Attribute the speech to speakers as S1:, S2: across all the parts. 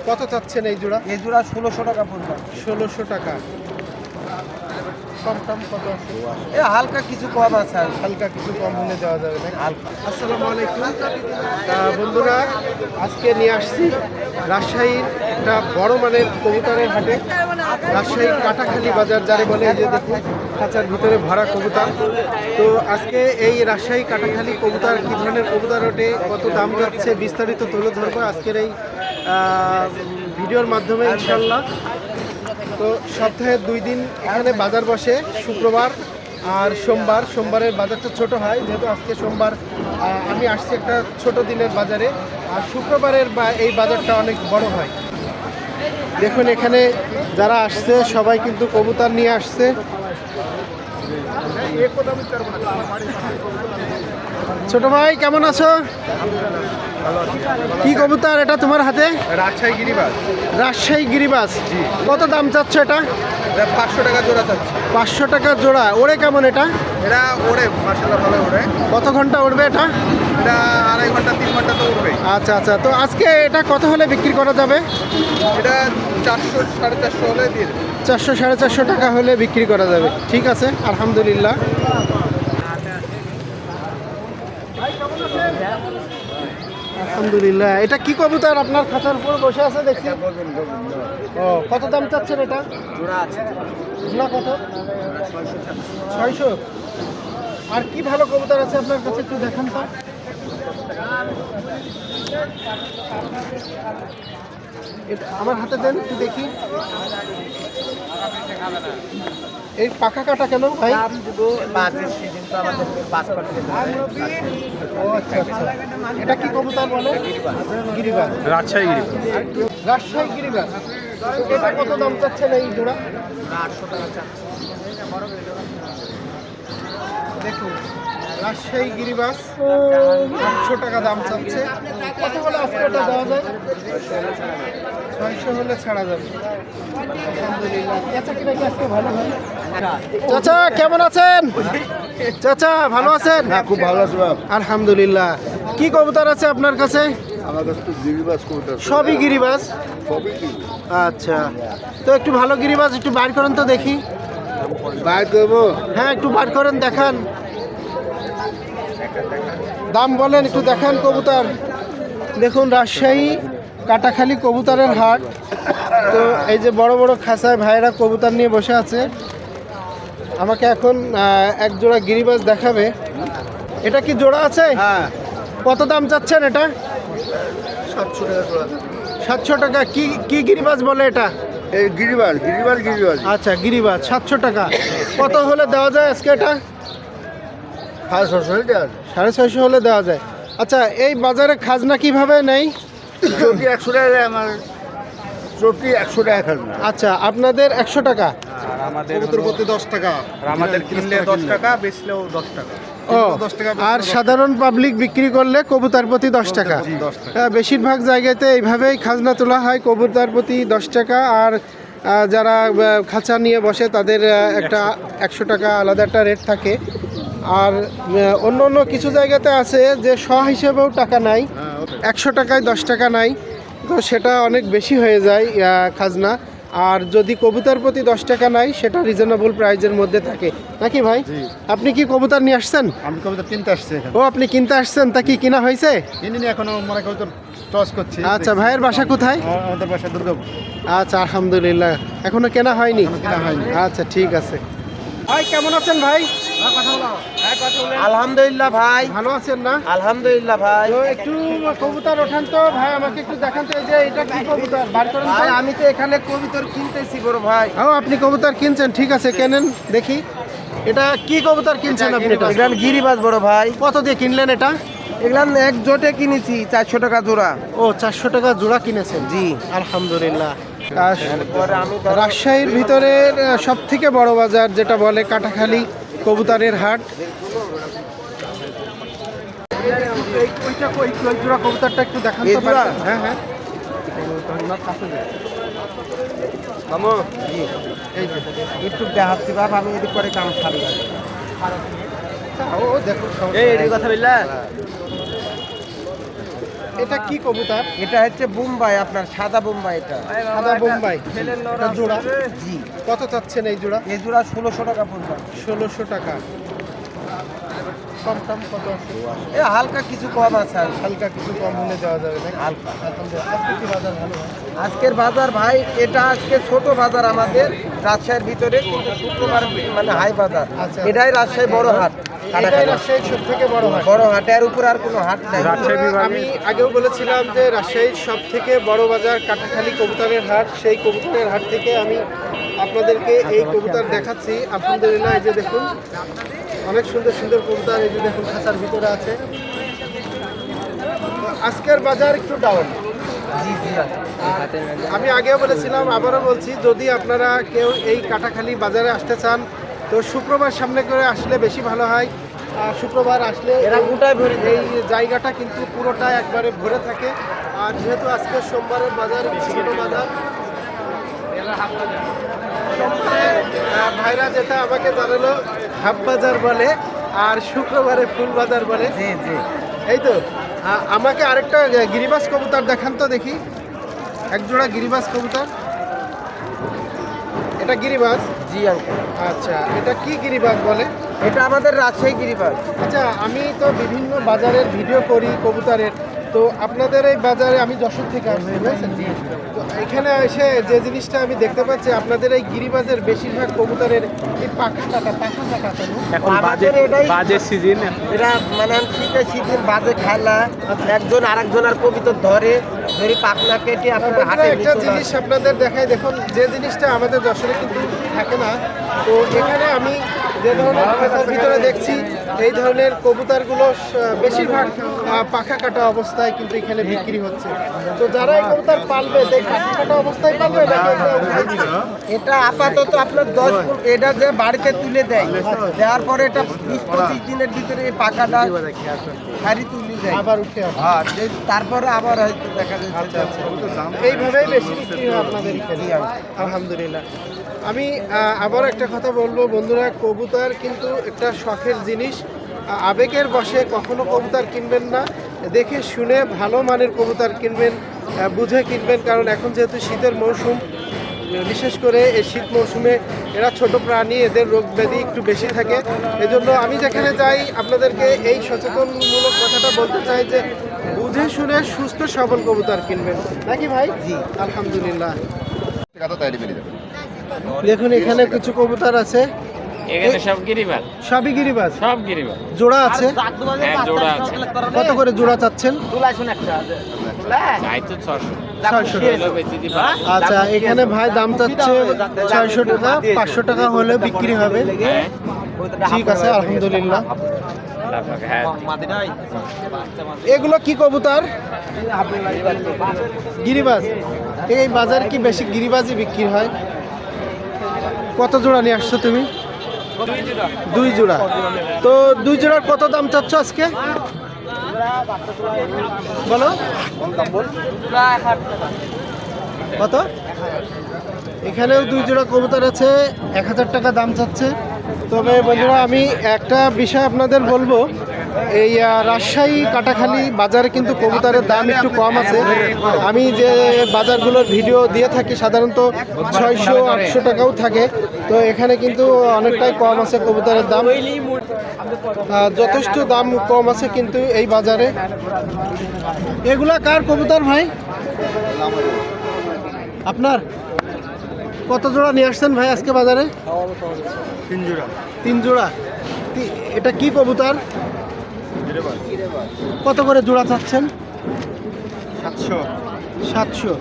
S1: কত চাচ্ছেন এই জোড়া?
S2: এই জোড়া 1600 টাকা পড়বে।
S1: 1600 টাকা। কম কত আছে?
S2: হালকা কিছু কম আছে,
S1: হালকা কিছু কম হলে দেওয়া যাবে না?
S2: হালকা।
S1: আসসালামু আলাইকুম বন্ধুরা, আজকে নিয়ে আসছি রাজশাহীর একটা বড় মানের কবুতরের হাটে। রাজশাহীর কাটাখালী বাজার যারে বলে, এই যে দেখুন খাঁচার ভিতরে ভরা কবুতর। তো আজকে এই রাজশাহী কাটাখালী কবুতর কী ধরনের কবুতর ওঠে, কত দাম যাচ্ছে, বিস্তারিত তুলে ধরবো আজকের এই ভিডিওর মাধ্যমে ইনশাল্লাহ। তো সপ্তাহে 2 দিন এখানে বাজার বসে, শুক্রবার আর সোমবার। সোমবারের বাজারটা ছোট হয়, যেহেতু আজকে সোমবার আমি আসছি একটা ছোট দিনের বাজারে, আর শুক্রবারের এই বাজারটা অনেক বড় হয়। দেখুন এখানে যারা আসছে সবাই কিন্তু কবুতর নিয়ে আসছে। ছোট ভাই কেমন আছো? কি কবুতর এটা তোমার হাতে?
S2: রাজশাহী গিরিবাজ।
S1: রাজশাহী গিরিবাজ। কত দাম চাচ্ছ এটা?
S2: 500 টাকা জোড়া চাচ্ছি।
S1: 500 টাকা জোড়া। ওড়ে কেমন এটা?
S2: এরা ওড়ে, মাশাআল্লাহ ভালো ওড়ে।
S1: কত ঘন্টা উড়বে এটা?
S2: এটা 2.5 ঘন্টা 3 ঘন্টা তো উড়বে।
S1: আচ্ছা আচ্ছা, তো আজকে এটা কত হলে বিক্রি করা যাবে?
S2: এটা 400 450 হলে দিয়ে দেবে।
S1: 400 450 টাকা হলে বিক্রি করা যাবে। ঠিক আছে, আলহামদুলিল্লাহ। আলহামদুলিল্লাহ। এটা কি কবুতর আপনার খাঁচার উপর বসে আছে দেখছি? ও, কত দাম চাচ্ছেন এটা?
S2: জোড়া আছে।
S1: জোড়া কত? 600। আর কি ভালো কবুতর আছে আপনার কাছে, একটু দেখান তো। আমার হাতে দেন একটু দেখি। এই পাকা কাটা কেন ভাই? ও আচ্ছা আচ্ছা, এটা কি কবুতর বলে? গিরিবাজ।
S2: রাজশাহী গিরিবাজ।
S1: রাজশাহী গিরিবাজ। এটা কত দাম চাচ্ছেন এই জোড়া?
S2: 800 টাকা চাচ্ছি।
S1: দেখুন রাজশাহী গিরিবাজ 800 টাকা দাম চাচ্ছে। কত হলে আজকে ওটা দেওয়া যায়? 600 হলে ছাড়া যাবে। আলহামদুলিল্লাহ। চাচা কি নাকি আজকে ভালো হয়? চাচা কেমন আছেন? চাচা ভালো আছেন?
S3: হ্যাঁ, খুব ভালো আছে বাপ।
S1: আলহামদুলিল্লাহ। কি কবুতর আছে আপনার কাছে?
S3: আমার কাছে তো গিরিবাজ কবুতর।
S1: সবই গিরিবাজ।
S3: সবই কি?
S1: আচ্ছা, তো একটু ভালো গিরিবাজ একটু বাইর করেন তো দেখি।
S3: বাইর করবো?
S1: হ্যাঁ একটু বার করেন, দেখান, দাম বলেন, একটু দেখান কবুতর। দেখুন রাজশাহী কাটাখালী কবুতরের হাট। তো এই যে বড় বড় খাঁচায় ভাইয়েরা কবুতর নিয়ে বসে আছে। আমাকে এখন এক জোড়া গিরিবাজ দেখাবে। এটা কি জোড়া আছে?
S3: হ্যাঁ।
S1: কত দাম চাচ্ছেন এটা?
S3: 700 টাকা জোড়া।
S1: 700 টাকা। কি কি গিরিবাজ বলে এটা?
S3: এই গিরিবাজ গিরিবাজ গিরিবাজ।
S1: আচ্ছা গিরিবাজ 700 টাকা। কত হলে দেওয়া যায় আজকে এটা?
S3: 650 হলে দেওয়া যায়।
S1: 650 হলে দেওয়া যায়। আচ্ছা, এই বাজারে খাজনা কিভাবে নেই?
S3: চটি 100 টাকা আমার, চটি 100 টাকা খাজনা।
S1: আচ্ছা, আপনাদের 100 টাকা।
S2: আর আমাদের
S3: কবুতর প্রতি 10 টাকা।
S2: আর আমাদের কিনলে 10 টাকা, বেচলেও 10 টাকা।
S1: ও,
S3: 10 টাকা।
S1: আর সাধারণ পাবলিক বিক্রি করলে কবুতর প্রতি 10 টাকা।
S3: 10 টাকা।
S1: বেশিরভাগ জায়গাতে এইভাবেই খাজনা তোলা হয়, কবুতর প্রতি 10 টাকা। আর যারা খাঁচা নিয়ে বসে তাদের একটা 100 টাকা আলাদা একটা রেট থাকে। আর অন্য অন্য কিছু জায়গাতে আছে যে হিসেবেও টাকা নাই, 100 টাকায় 10 টাকা নাই, তো সেটা অনেক বেশি হয়ে যায় খাজনা। আর যদি কবুতর প্রতি 10 টাকা নাই, সেটা রিজনেবল প্রাইজের মধ্যে থাকে নাকি ভাই? আপনি কি কবুতর নিয়ে আসছেন?
S3: আমি কবুতর কিনতে আসছি এখানে।
S1: ও, আপনি কিনতে আসছেন, তা কি কিনা হয়েছে?
S3: কিনিনি এখনো, মনে কবুতর টস করছি।
S1: আচ্ছা, ভাইয়ের বাসা কোথায়?
S3: আমাদের বাসা দুর্গাপুর।
S1: আচ্ছা আলহামদুলিল্লাহ, এখনো কেনা হয়নি?
S3: কেনা হয়নি।
S1: আচ্ছা ঠিক আছে। ভাই কেমন আছেন ভাই?
S2: আলহামদুলিল্লাহ ভাই।
S1: ভালো আছেন না?
S2: আলহামদুলিল্লাহ ভাই।
S1: তো একটু কবুতর ওঠান তো ভাই, আমাকে একটু দেখান তো। এই যে এটা কি কবুতর, বার করেন তো।
S2: ভাই আমি তো এখানে কবুতর কিনতেছি বড় ভাই।
S1: ও, আপনি কবুতর কিনছেন, ঠিক আছে কেনেন দেখি। এটা কি কবুতর কিনছেন আপনি? এটা
S2: এখানে গিরিবাজ বড় ভাই।
S1: কত দিয়ে কিনলেন এটা?
S2: এগুলান এক জোটে কিনেছি 400 টাকা জোড়া।
S1: ও, 400 টাকা জোড়া কিনেছেন?
S2: জি
S1: আলহামদুলিল্লাহ।
S2: এরপরে আমি
S1: রাজশাহীর ভিতরের সব থেকে বড় বাজার যেটা বলে কাটাখালী কবুতরের হাট। ওই জোড়া কবুতরটা একটু দেখান
S2: এই
S1: তো।
S2: জোড়া?
S1: হ্যাঁ হ্যাঁ।
S2: মামু
S1: এই যে
S2: একটু দেখাচ্ছি বাপ, আমি এদিক করে কাম ছাড়ি।
S1: ও দেখো,
S2: এই কথা বললা?
S1: এটা কি কবুতর?
S2: এটা হচ্ছে বোম্বাই, আপনার সাদা বোম্বাই। এটা
S1: সাদা বোম্বাই। এটা জোড়া
S2: জি।
S1: কত চাচ্ছেন এই জোড়া?
S2: এই জোড়া 1600 টাকা পড়বে।
S1: 1600 টাকা। কম কম কত আছে?
S2: এ হালকা কিছু কম আছে আর
S1: হালকা কিছু কম হলে দেওয়া যাবে না?
S2: হালকা।
S1: আলহামদুলিল্লাহ। আজকে কি বাজার ভালো হয়?
S2: আজকের বাজার ভাই, এটা আজকে ছোট বাজার আমাদের রাজশাহীর ভিতরে, কিন্তু শুক্রবার মানে হাই বাজার।
S1: আচ্ছা।
S2: এটাই রাজশাহী বড় হাট।
S1: এটাই রাজশাহীর সব থেকে বড় হাট।
S2: বড় হাটের উপর আর কোনো হাট নাই।
S1: আমি আগেও বলেছিলাম যে রাজশাহীর সব থেকে বড় বাজার কাটাখালী কবুতরের হাট। সেই কবুতরের হাট থেকে আমি আপনাদেরকে এই কবুতর দেখাচ্ছি। আলহামদুলিল্লাহ, এই যে দেখুন অনেক সুন্দর সুন্দর কবুতর, এই যে দেখুন খাঁচার ভিতরে আছে। আজকের বাজার একটু ডাউন।
S2: জি জি।
S1: আমি আগেও বলেছিলাম, আবারও বলছি, যদি আপনারা কেউ এই কাটাখালী বাজারে আসতে চান তো শুক্রবার সামনে করে আসলে বেশি ভালো হয়। শুক্রবার আসলে
S2: এরা গোটায় ভরে
S1: এই জায়গাটা কিন্তু পুরোটা একবারে ভরে থাকে। আর যেহেতু আজকে সোমবারের বাজার, ছোট বাজার, সোমবারে ভাইরা যেটা আমাকে জানালো হাফ বাজার বলে, আর শুক্রবারে ফুল বাজার বলে।
S2: জি জি।
S1: এই তো আমাকে আরেকটা গিরিবাজ কবুতর দেখান তো দেখি। এক জোড়া গিরিবাজ কবুতর। এটা গিরিবাজ?
S2: জি আঙ্কেল।
S1: আচ্ছা, এটা কি গিরিবাজ বলে?
S2: এটা আমাদের রাজশাহী গিরিবাজ।
S1: আচ্ছা, আমি তো বিভিন্ন বাজারের ভিডিও করি কবুতরের, তো আপনাদের এই বাজারে আমি যশোর থেকে আসছি, বুঝছেন? তো এখানে এসে যে জিনিসটা আমি দেখতে পাচ্ছি, আপনাদের এই গিরিবাজের বেশিরভাগ কবুতরের এই পাখা কাটা
S4: এখন
S2: আমাদের এটাই
S4: বাজের সিজন।
S2: এরা মানে শীতের সিজন বাজে খেলা, একজন আরেকজন আর কবিতা ধরে পাখনা কেটে আপনার হাটে
S1: একটা জিনিস আপনাদের দেখাই, দেখুন যে জিনিসটা আমাদের যশোরে কিন্তু থাকে না। তো এখানে আমি যে ধরনের খাঁচার ভিতরে দেখছি, এই ধরনের কবুতরগুলো বেশিরভাগ পাখা কাটা অবস্থায় কিন্তু এখানে বিক্রি হচ্ছে। তো যারা এই কবুতর পালবে, এই পাখা কাটা অবস্থায় পালবে নাকি এটা উঠাই দিবে?
S2: এটা আপাতত আপনার 10 ফুট, এটা যে বাড়িতে তুলে দেয়, দেওয়ার পরে এটা 20-25 দিনের ভিতরে এই পাকাটা শাড়ি তুলে দেয়,
S1: আবার উঠে আসে।
S2: আর তারপরে আবার হয়তো দেখা যাচ্ছে।
S1: এইভাবেই বেশি বিক্রি হয় আপনাদের এখানে। আলহামদুলিল্লাহ। আমি আবার একটা কথা বলবো বন্ধুরা, কবুতর কিন্তু একটা শখের জিনিস। আবেগের বশে কখনো কবুতর কিনবেন না, দেখে শুনে ভালো মানের কবুতর কিনবেন, বুঝে কিনবেন। কারণ এখন যেহেতু শীতের মৌসুম, বিশেষ করে এই শীত মৌসুমে এরা ছোট প্রাণী, এদের রোগ ব্যাধি একটু বেশি থাকে। এজন্য আমি যেখানে যাই আপনাদেরকে এই সচেতনমূলক কথাটা বলতে চাই যে বুঝে শুনে সুস্থ সবল কবুতর কিনবেন, নাকি ভাই?
S2: জি।
S1: আলহামদুলিল্লাহ। দেখুন এখানে কিছু কবুতর আছে,
S4: এখানে সব গিরিবাজ,
S1: সবই গিরিবাজ।
S4: সব গিরিবাজ।
S1: জোড়া আছে?
S4: হ্যাঁ, জোড়া আছে।
S1: কত করে জোড়া চাচ্ছেন?
S4: তাই তো 600
S1: 600
S4: কিলো
S1: টাকা।
S4: বেচে দিবা।
S1: আচ্ছা, এখানে ভাই দাম চাচ্ছে 600 টাকা, 500 টাকা হলে বিক্রি হবে।
S4: হ্যাঁ,
S1: ঠিক আছে, আলহামদুলিল্লাহ।
S4: হ্যাঁ।
S1: এগুলো কি কবুতর? গিরিবাজ। এই বাজারে কি বেশি গিরিবাজই বিক্রি হয়? কত জোড়া নিয়ে আসছো তুমি? 2 জোড়া। তো 2 জোড়ার কত দাম চাচ্ছ আজকে? বলো কত? এখানেও 2 জোড়া কবুতর আছে, 1000 টাকা দাম চাচ্ছে। তবে বন্ধুরা, আমি একটা বিষয় আপনাদের বলবো, এই রাজশাহী কাটাখালী বাজারে কিন্তু কবুতরের দাম একটু কম আছে। আমি যে বাজারগুলোর ভিডিও দিয়ে থাকি সাধারণত 600-800 টাকাও থাকে, তো এখানে কিন্তু অনেকটাই কম আছে কবুতরের দাম। যথেষ্ট দাম কম আছে কিন্তু এই বাজারে। এগুলা কার কবুতর ভাই? আপনার? কত জোড়া নিয়ে আসছেন ভাই আজকে বাজারে?
S3: 3 জোড়া।
S1: 3 জোড়া। এটা কি কবুতর? কত করে জোড়া চাচ্ছেন?
S3: 700।
S1: 700।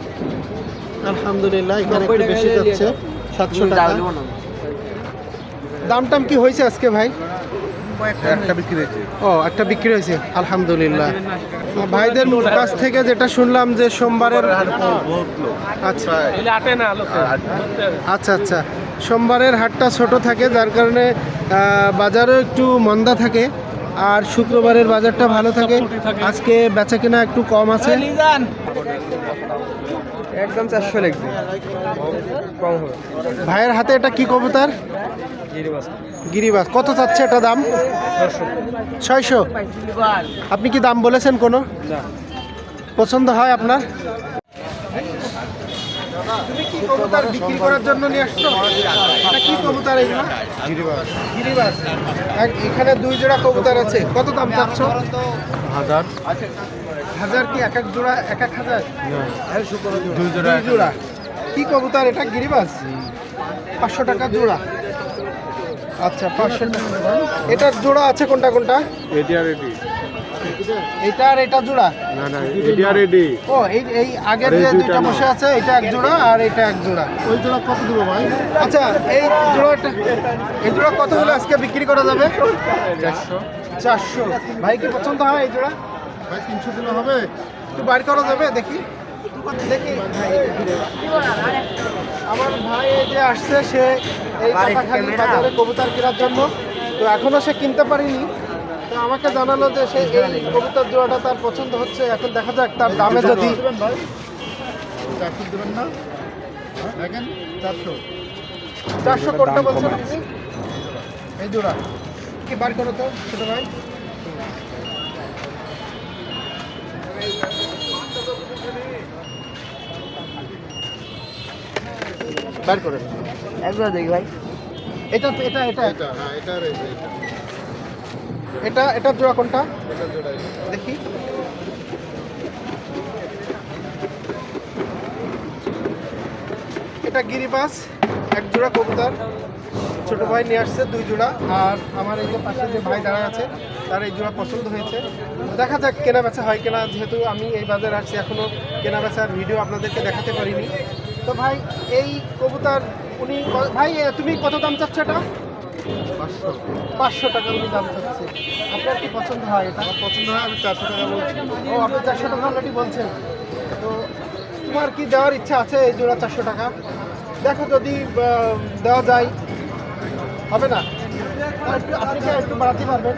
S1: আলহামদুলিল্লাহ, এখানে একটু বেশি যাচ্ছে, 700 টাকা। দাম টাম কি হয়েছে আজকে ভাই?
S3: একটা বিক্রি হয়েছে।
S1: ও, একটা বিক্রি হয়েছে, আলহামদুলিল্লাহ। ভাইদের কাছ থেকে যেটা শুনলাম যে সোমবারের, আচ্ছা আচ্ছা আচ্ছা, সোমবারের হাটটা ছোট থাকে, যার কারণে বাজারও একটু মন্দা থাকে, আর শুক্রবারের বাজারটা ভালো থাকে। আজকে বেচা কেনা একটু কম আছে।
S2: একদম 400 লাগবে, কম হবে।
S1: ভাইয়ের হাতে এটা কি কবুতর? গিরিবাজ। কত চাচ্ছে এটা দাম? 600। আপনি কি দাম বলেছেন কোনো? পছন্দ হয় আপনার? তুমি কি কবুতর বিক্রি করার জন্য নিয়ে আসছো? এটা কি কবুতর এগুলো? গিরিবাজ। এখানে 2 জোড়া কবুতর আছে, কত দাম চাচ্ছ?
S3: 1000
S1: হাজার কি এক এক জোড়া 1000?
S3: 2 জোড়া
S1: 2 জোড়া। কি কবুতর এটা? গিরিবাজ। 500 টাকা জোড়া। আচ্ছা 500 টাকা। এটার জোড়া আছে কোনটা কোনটা?
S3: এডিআর রেডি
S1: এটা আর এটা জোড়া?
S3: না না এডিআর রেডি
S1: ও এই আগের যে দুইটা বসে আছে এটা এক জোড়া আর এটা এক জোড়া।
S3: ওই জোড়া কত দিব ভাই?
S1: আচ্ছা এই জোড়া কত হলে আজকে বিক্রি করা যাবে? 400। ভাই কি পছন্দ হয় এই জোড়া?
S3: ভাই 300 দিলে হবে?
S1: একটু বাইর করা যাবে দেখি দেখি ভাই। আমার ভাই এই যে আসছে, সে এই কাটাখালী বাজারে কবুতর কেনার জন্য, তো এখনো সে কিনতে পারিনি। তো আমাকে জানালো যে সে এই কবুতর জোড়াটা তার পছন্দ হচ্ছে। এখন দেখা যাক তার দামে যদি।
S3: ভাই 400 দিবেন না? দেখেন 400
S1: 400 কোনটা বলছেন আপনি? এই জোড়া কি বার করো তো ছোট ভাই। বার করেন
S2: একবার দেখি ভাই।
S1: এটা এটা এটা
S3: এটা হ্যাঁ এটা রেডি
S1: এটা এটা জোড়া কোনটা
S3: এটা জোড়া
S1: দেখি। এটা গিরিবাজ, এক জোড়া কবুতর ছোট ভাই নিয়ে আসছে 2 জোড়া। আর আমার এই যে পাশে যে ভাই দাঁড়ায় আছে তার এই জোড়া পছন্দ হয়েছে। দেখা যাক কেনা বেচা হয় কিনা, যেহেতু আমি এই বাজারে আসছি এখনো কেনা বেচার ভিডিও আপনাদেরকে দেখাতে পারিনি। তো ভাই এই কবুতর উনি ভাই তুমি কত দাম চাচ্ছ? এটা 500 টাকা উনি দাম চাচ্ছে। আপনার কি পছন্দ হয়? এটা
S3: পছন্দ হয় আমি 400 টাকা বলছি।
S1: ও আপনি 400 টাকা অলরেডি বলছেন। তো তোমার কি দেওয়ার ইচ্ছা আছে এই জোড়া 400 টাকা? দেখো যদি দেওয়া যায়। হবে না? আপনি কি একটু বাড়াতে পারবেন?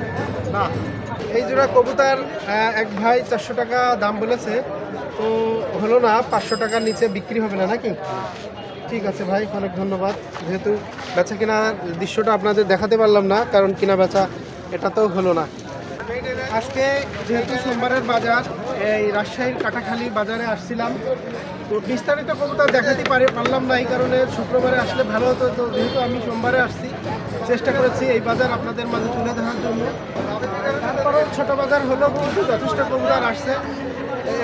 S3: না
S1: এই জোড়া কবুতর এক ভাই 400 টাকা দাম বলেছে, তো হলো না, 500 টাকার নিচে বিক্রি হবে না নাকি? ঠিক আছে ভাই, অনেক ধন্যবাদ। যেহেতু বেচা কেনার দৃশ্যটা আপনাদের দেখাতে পারলাম না, কারণ কিনা বেচা এটা তো হলো না। আজকে যেহেতু সোমবারের বাজার, এই রাজশাহীর কাটাখালী বাজারে আসছিলাম, তো বিস্তারিত কবুতর দেখাতে পারলাম না, এই কারণে শুক্রবারে আসলে ভালো হতো। তো যেহেতু আমি সোমবারে আসছি, চেষ্টা করেছি এই বাজার আপনাদের মাঝে তুলে ধরার জন্য। তারপরেও ছোটো বাজার হলেও কিন্তু যথেষ্ট কবুতর আসছে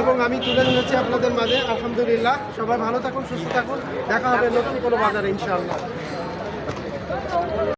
S1: এবং আমি তুলে ধরেছি আপনাদের মাঝে। আলহামদুলিল্লাহ, সবাই ভালো থাকুন, সুস্থ থাকুন, দেখা হবে নতুন কোনো বাজারে ইনশাআল্লাহ।